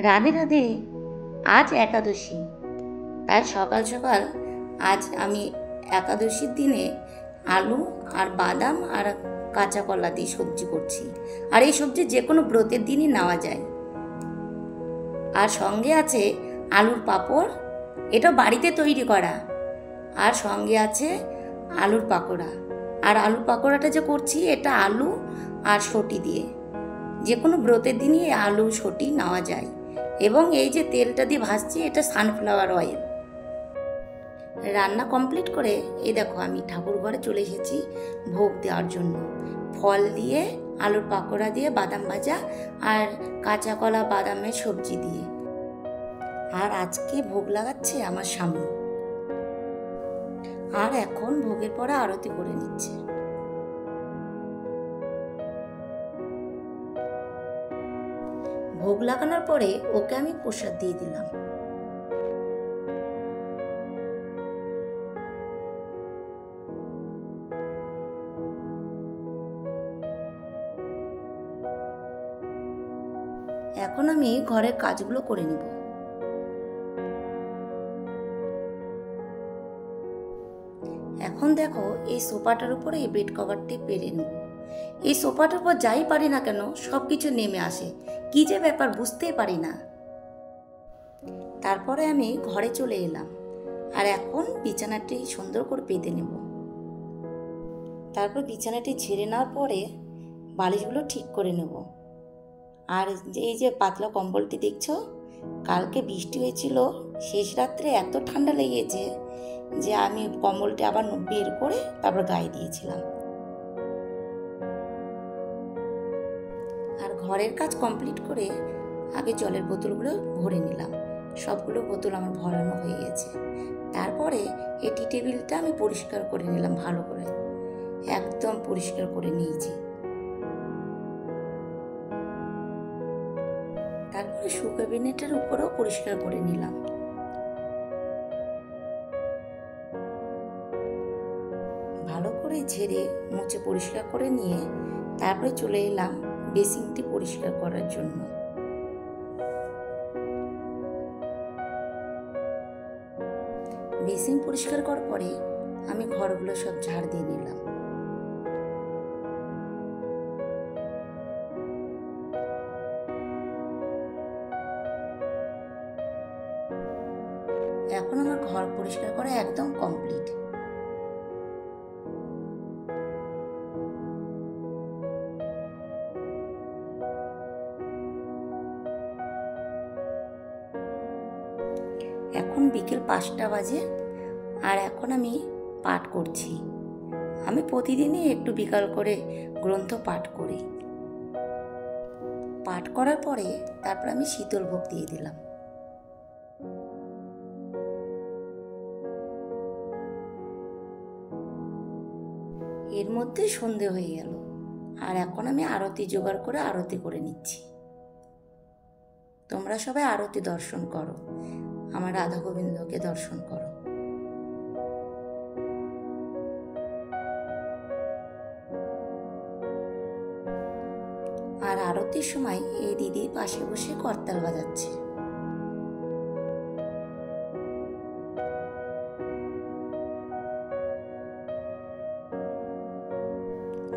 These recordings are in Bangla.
রাধে রাধে। আজ একাদশী, তাই সকাল সকাল আজ আমি একাদশীর দিনে আলু আর বাদাম আর কাঁচা কলা দিয়ে সবজি করছি। আর এই সবজি যে কোনো ব্রতের দিনই নেওয়া যায়। আর সঙ্গে আছে আলুর পাঁপড়, এটা বাড়িতে তৈরি করা। আর সঙ্গে আছে আলুর পাকোড়া। আর আলুর পাকোড়াটা যে করছি এটা আলু আর সটি দিয়ে। যে কোনো ব্রতের দিনই আলু সটি নেওয়া যায়। এবং এই যে তেলটা দিয়ে ভাজছি এটা সানফ্লাওয়ার অয়েল। রান্না কমপ্লিট করে এই দেখো আমি ঠাকুর ঘরে চলে এসেছি ভোগ দেওয়ার জন্য। ফল দিয়ে, আলুর পাকোড়া দিয়ে, বাদাম ভাজা আর কাঁচা কলা বাদামের সবজি দিয়ে। আর আজকে ভোগ লাগাচ্ছে আমার স্বামী। আর এখন ভোগের পরে আরতি করে নিচ্ছে। ভোগ লাগানোর পরে ওকে আমি প্রসাদ দিয়ে দিলাম। এখন আমি ঘরের কাজগুলো করে নিব। এখন দেখো এই সোফাটার উপরে এই বেড কভারটি পেরে নেব। এই সোফাটার উপর যাই পারি না কেন সব কিছু নেমে আসে, কি যে ব্যাপার বুঝতেই পারি না। তারপরে আমি ঘরে চলে এলাম। আর এখন বিছানাটি সুন্দর করে পেতে নেব। তারপর বিছানাটি ঝেড়ে নেওয়ার পরে বালিশগুলো ঠিক করে নেব। আর এই যে পাতলা কম্বলটি দেখছো, কালকে বৃষ্টি হয়েছিল, শেষ রাত্রে এত ঠান্ডা লেগেছে যে আমি কম্বলটি আবার বের করে তারপর গায়ে দিয়েছিলাম। আর ঘরের কাজ কমপ্লিট করে আগে জলের বোতলগুলো ভরে নিলাম। সবগুলো বোতল আমার ভরানো হয়ে গেছে। তারপরে এই টি টেবিলটা আমি পরিষ্কার করে নিলাম, ভালো করে একদম পরিষ্কার করে নিয়েছি। তারপরে শু ক্যাবিনেটের উপরেও পরিষ্কার করে নিলাম। ভালো করে ঝেড়ে মুছে পরিষ্কার করে নিয়ে তারপরে চলে এলাম বেসিনটি পরিষ্কার করার জন্য। বেসিন পরিষ্কার করার পরে আমি ঘরগুলো সব ঝাড় দিয়ে নিলাম। এখন আমার ঘর পরিষ্কার করা একদম কমপ্লিট। এখন বিকেল 5টা বাজে। আর এখন আমি পাঠ করছি। আমি প্রতিদিনই একটু বিকাল করে গ্রন্থ পাঠ করি। পাঠ করার পরে তারপর আমি শীতল ভোগ দিয়ে দিলাম। এর মধ্যে সন্ধে হয়ে গেল। আর এখন আমি আরতি জোগাড় করে আরতি করে নিচ্ছি। তোমরা সবাই আরতি দর্শন করো, আমার রাধা গোবিন্দকে দর্শন করো। আর আরতির সময় এই দিদি পাশে বসে করতাল বাজাচ্ছে।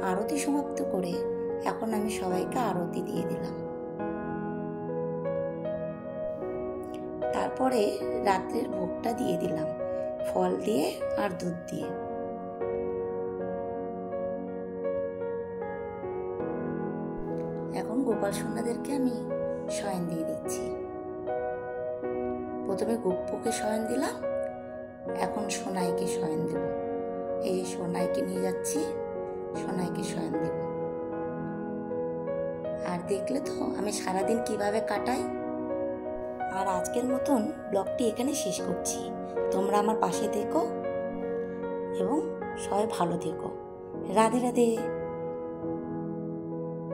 আরতি সমাপ্ত করে এখন আমি সবাইকে আরতি দিয়ে দিলাম। তারপরে রাত্রের ভোগটা দিয়ে দিলাম ফল দিয়ে আর দুধ দিয়ে। এখন গোপাল সোনাদেরকে আমি শয়ন দিয়ে দিচ্ছি। প্রথমে গপ্পুকে শয়ন দিলাম, এখন সোনাইকে শয়ন দেব। এই যে সোনাইকে নিয়ে যাচ্ছি, সোনাইকে শয়ন দেব। আর দেখলে তো আমি সারাদিন কিভাবে কাটাই। আর আজকের মতন ব্লগটি এখানে শেষ করছি। তোমরা আমার পাশে থেকো এবং সবাই ভালো থেকো। রাধে রাধে।